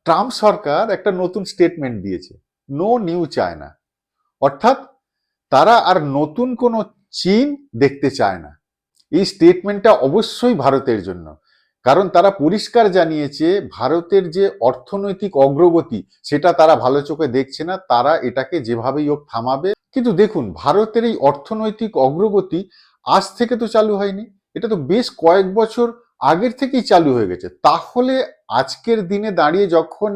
Trump সরকার একটা নতুন statement দিয়েছে, নো নিউ চায়না। অর্থাৎ তারা আর নতুন কোনো চীন দেখতে চায় না। এই স্টেটমেন্টটা অবশ্যই ভারতের জন্য, কারণ তারা পরিষ্কার জানিয়েছে ভারতের যে অর্থনৈতিক অগ্রগতি সেটা তারা ভালো চোখে দেখছে না, তারা এটাকে যেভাবেই হোক থামাবে। কিন্তু দেখুন, ভারতের এই অর্থনৈতিক অগ্রগতি আজ থেকে তো চালু হয়নি, এটা তো বেশ কয়েক বছর আগের থেকেই চালু হয়ে গেছে। তাহলে আজকের দিনে দাঁড়িয়ে যখন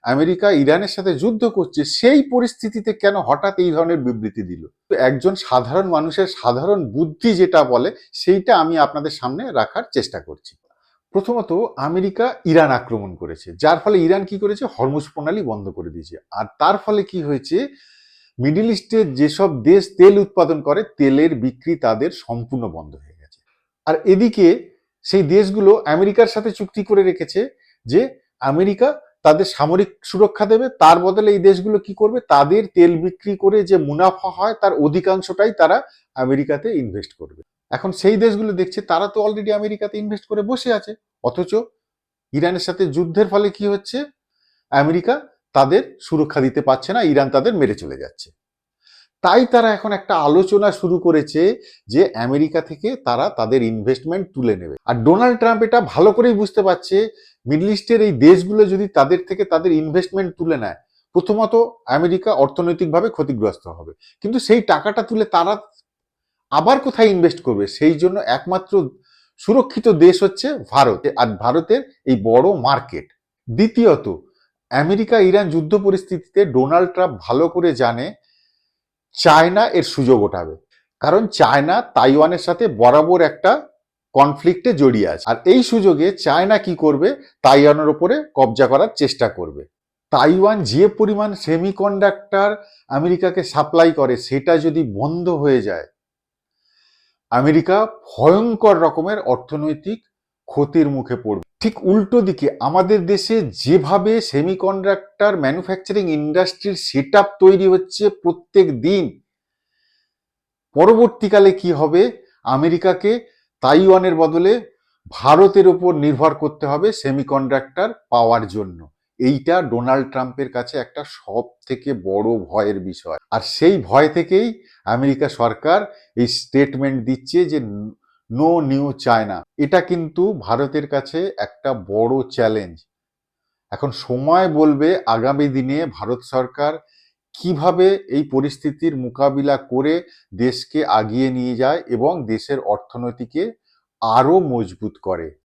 আমেরিকা ইরানের সাথে যুদ্ধ করছে, সেই পরিস্থিতিতে কেন হঠাৎ এই ধরনের বিবৃতি দিল? তো একজন সাধারণ মানুষের সাধারণ বুদ্ধি যেটা বলে সেইটা আমি আপনাদের সামনে রাখার চেষ্টা করছি। প্রথমত, আমেরিকা ইরান আক্রমণ করেছে, যার ফলে ইরান কি করেছে, হরমুজ প্রণালী বন্ধ করে দিয়েছে। আর তার ফলে কি হয়েছে, মিডল ইস্টের যেসব দেশ তেল উৎপাদন করে তেলের বিক্রি তাদের সম্পূর্ণ বন্ধ হয়ে গেছে। আর এদিকে সেই দেশগুলো আমেরিকার সাথে চুক্তি করে রেখেছে যে আমেরিকা তাদের সামরিক সুরক্ষা দেবে, তার বদলে এই দেশগুলো কি করবে, তাদের তেল বিক্রি করে যে মুনাফা হয় তার অধিকাংশটাই তারা আমেরিকাতে ইনভেস্ট করবে। এখন সেই দেশগুলো দেখছে তারা তো অলরেডি আমেরিকাতে ইনভেস্ট করে বসে আছে, অথচ ইরানের সাথে যুদ্ধের ফলে কি হচ্ছে, আমেরিকা তাদের সুরক্ষা দিতে পারছে না, ইরান তাদের মেরে চলে যাচ্ছে। তাই তারা এখন একটা আলোচনা শুরু করেছে যে আমেরিকা থেকে তারা তাদের ইনভেস্টমেন্ট তুলে নেবে। আর ডোনাল্ড ট্রাম্প এটা ভালো করেই বুঝতে পারছে, মিডল ইস্টের এই দেশগুলো যদি তাদের থেকে তাদের ইনভেস্টমেন্ট তুলে নেয়, প্রথমত আমেরিকা অর্থনৈতিকভাবে ক্ষতিগ্রস্ত হবে, কিন্তু সেই টাকাটা তুলে তারা আবার কোথায় ইনভেস্ট করবে? সেই জন্য একমাত্র সুরক্ষিত দেশ হচ্ছে ভারত, আর ভারতের এই বড় মার্কেট। দ্বিতীয়ত, আমেরিকা ইরান যুদ্ধ পরিস্থিতিতে ডোনাল্ড ট্রাম্প ভালো করে জানে চায়না এর সুযোগ ওঠাবে, কারণ চায়না তাইওয়ানের সাথে বরাবর একটা কনফ্লিক্টে জড়িয়ে আছে। আর এই সুযোগে চায়না কি করবে, তাইওয়ানের উপরে কবজা করার চেষ্টা করবে। তাইওয়ান যে পরিমাণ সেমিকন্ডাক্টর আমেরিকাকে সাপ্লাই করে সেটা যদি বন্ধ হয়ে যায়, আমেরিকা ভয়ঙ্কর রকমের অর্থনৈতিক ক্ষতির মুখে পড়বে। ঠিক উল্টো দিকে আমাদের দেশে যেভাবে সেমিকন্ডাক্টর ম্যানুফ্যাকচারিং ইন্ডাস্ট্রির সেটআপ তৈরি হচ্ছে প্রত্যেক দিন, পরবর্তীকালে কি হবে, আমেরিকাকে তাইওয়ানের বদলে ভারতের উপর নির্ভর করতে হবে সেমিকন্ডাক্টর পাওয়ার জন্য। এইটা ডোনাল্ড ট্রাম্পের কাছে একটা সব থেকে বড় ভয়ের বিষয়। আর সেই ভয় থেকেই আমেরিকা সরকার এই স্টেটমেন্ট দিচ্ছে যে নো নিউ চায়না। এটা কিন্তু ভারতের কাছে একটা বড় চ্যালেঞ্জ। এখন সময় বলবে আগামী দিনে ভারত সরকার কিভাবে এই পরিস্থিতির মোকাবিলা করে দেশকে আগিয়ে নিয়ে যায় এবং দেশের অর্থনীতিকে আরো মজবুত করে।